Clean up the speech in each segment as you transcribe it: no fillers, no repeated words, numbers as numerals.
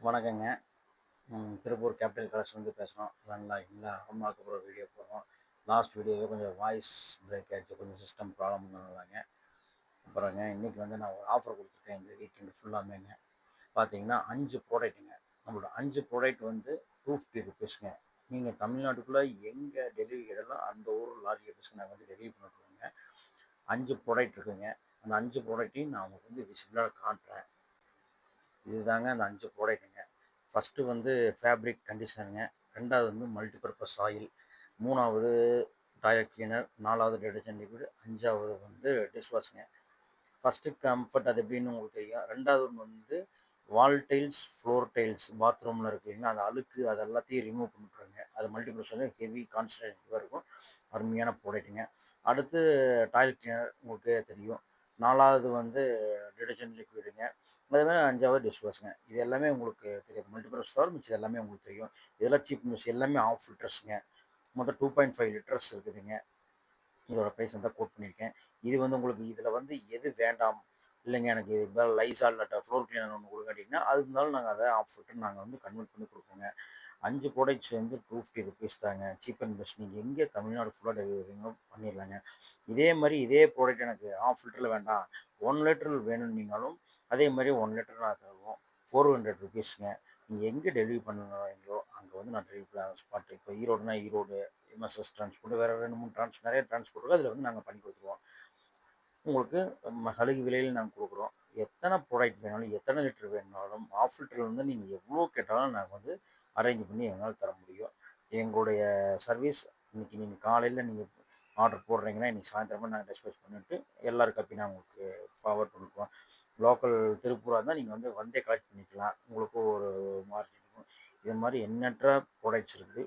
வணக்கங்க. திருப்பூர் கேபிட்டல் கலெக்ஷன்லேருந்து பேசுகிறோம். நல்லா இல்லை அம்மாவுக்கு அப்புறம் வீடியோ போடுறோம். லாஸ்ட் வீடியோவே கொஞ்சம் வாய்ஸ் பிரேக் ஆகிடுச்சு, கொஞ்சம் சிஸ்டம் ப்ராப்ளம்னாலங்க. அப்புறங்க இன்றைக்கி வந்து நான் ஒரு ஆஃபர் கொடுத்துருக்கேன் இந்த வீக்கெண்டு ஃபுல்லாமேங்க. பார்த்தீங்கன்னா 5 ப்ராடக்ட்டுங்க. நம்மளோட 5 ப்ராடக்ட் வந்து ₹250. நீங்கள் தமிழ்நாட்டுக்குள்ளே எங்கே டெலிவரி கிடையாதோ அந்த ஊர் லாரி ஆஃபீஸ்க்கு நாங்கள் வந்து டெலிவரி பண்ணிவிடுவோங்க. 5 ப்ராடக்ட் இருக்குங்க. அந்த 5 ப்ராடக்ட்டையும் நான் உங்களுக்கு வந்து விசிபிளாக காட்டுறேன். இதுதாங்க அந்த 5 ப்ராடக்ட்டுங்க. ஃபஸ்ட்டு வந்து ஃபேப்ரிக் கண்டிஷனருங்க. 2வது வந்து மல்டிபர்பஸ் ஆயில். 3வது டாய்லெட் கிளீனர். 4வது டிடர்ஜென்ட் லிக்விட். 5வது வந்து டிஷ்வாஷுங்க. ஃபஸ்ட்டு கம்ஃபர்ட் அது எப்படின்னு உங்களுக்கு தெரியும். 2வது ஒன்று வந்து வால் டைல்ஸ், ஃப்ளோர் டைல்ஸ் பாத்ரூமில் இருக்குதுங்க, அந்த அழுக்கு அது எல்லாத்தையும் ரிமூவ் பண்ணிவிட்ருங்க. அது மல்டிபர்பஸ் வந்து ஹெவி கான்சன்ட்ரேட்டிவாக இருக்கும். அருமையான ப்ராடக்ட்டுங்க. அடுத்து டாய்லெட் கிளீனர் உங்களுக்கு தெரியும். 4வது வந்து டிடர்ஜென்ட் லிக்விடுங்க. அதுமாதிரி 5வது டிஷ்வாஷுங்க. இது எல்லாமே உங்களுக்கு தெரியும். மல்டிபர்பஸ் தவிர மிச்சம் எல்லாமே உங்களுக்கு தெரியும். இதெல்லாம் சீப் நியூஸ். எல்லாமே ஆஃப் லிட்டர்ஸுங்க. மொத்தம் 2.5 லிட்டர்ஸ் இருக்குதுங்க. இதோட ப்ரைஸ் வந்து கோட் பண்ணியிருக்கேன். இது வந்து உங்களுக்கு இதில் வந்து எது வேண்டாம், இல்லைங்க எனக்கு இது பதிலா லைசால் இல்லாட்டா ஃப்ளோர் கிளீனர் ஒன்று கொடுங்க அப்படின்னா, அது இருந்தாலும் நாங்கள் அதை ஆஃப் லிட்டர் நாங்கள் வந்து கன்வெர்ட் பண்ணி கொடுப்போங்க. 5 ப்ராடக்ட்ஸ் வந்து ₹250 தாங்க. Cheap and best. நீங்கள் எங்கே தமிழ்நாடு ஃபுல்லாக டெலிவரிங்க பண்ணிடலாங்க. இதே மாதிரி இதே ப்ராடக்ட் எனக்கு ஆஃப் லிட்டரில் வேண்டாம், 1 லிட்டர் வேணும்னீங்கனாலும் அதே மாதிரி 1 லிட்டர் நான் தருவோம். ₹400ங்க. நீங்கள் எங்கே டெலிவரி பண்ணுறீங்களோ அங்கே வந்து நான் டெலிவரி ஸ்பாட். இப்போ ஈரோடுனா ஈரோடு, எம்எஸ்எஸ் டிரான்ஸ்போர்ட், வேறு 2, 3 நிறைய டிரான்ஸ்போர்ட் இருக்குது. அதில் வந்து நாங்கள் பண்ணி கொடுத்துருவோம். உங்களுக்கு சலுகை விலையில் நாங்கள் கொடுக்குறோம். எத்தனை ப்ராடக்ட் வேணாலும், எத்தனை லிட்டர் வேணுனாலும், ஆஃப் லிட்டர் வந்து நீங்கள் எவ்வளோ கேட்டாலும் நாங்கள் வந்து அரேஞ்ச் பண்ணி எங்களால் தர முடியும். எங்களுடைய சர்வீஸ் இன்றைக்கி நீங்கள் காலையில் நீங்கள் ஆர்டர் போடுறீங்கன்னா, இன்றைக்கி சாயந்தரமாக நாங்கள் டிஸ்பேச் பண்ணிவிட்டு எல்லார் காப்பி நான் உங்களுக்கு ஃபார்வர்ட் பண்ணிக்குவோம். லோக்கல் திருப்பூராக இருந்தால் நீங்கள் வந்து வந்தே கலெக்ட் பண்ணிக்கலாம். உங்களுக்கும் ஒரு மார்ஜின் இருக்கும். இது மாதிரி எண்ணற்ற ப்ராடக்ட்ஸ் இருக்குது.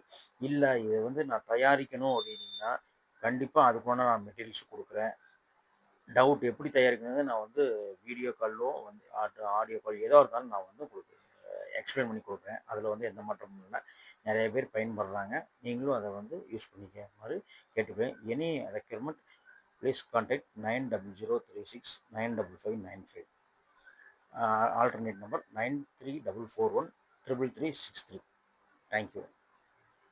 இல்லை இதை வந்து நான் தயாரிக்கணும் அப்படின்னீங்கன்னா, கண்டிப்பாக அதுக்கான நான் மெட்டீரியல்ஸ் கொடுக்குறேன். டவுட் எப்படி தயாரிக்கணுங்கிறது நான் வந்து வீடியோ கால்லோ வந்து ஆடியோ கால் எதா இருந்தாலும் நான் வந்து உங்களுக்கு எக்ஸ்பிளைன் பண்ணி கொடுக்குறேன். அதில் வந்து எந்த மாற்றமும் இல்லை. நிறைய பேர் பயன்படுறாங்க. நீங்களும் அதை வந்து யூஸ் பண்ணிக்க மாதிரி கேட்டுக்கிறேன். Any requirement please contact 9036955595. Alternate number 9344133363. Thank you.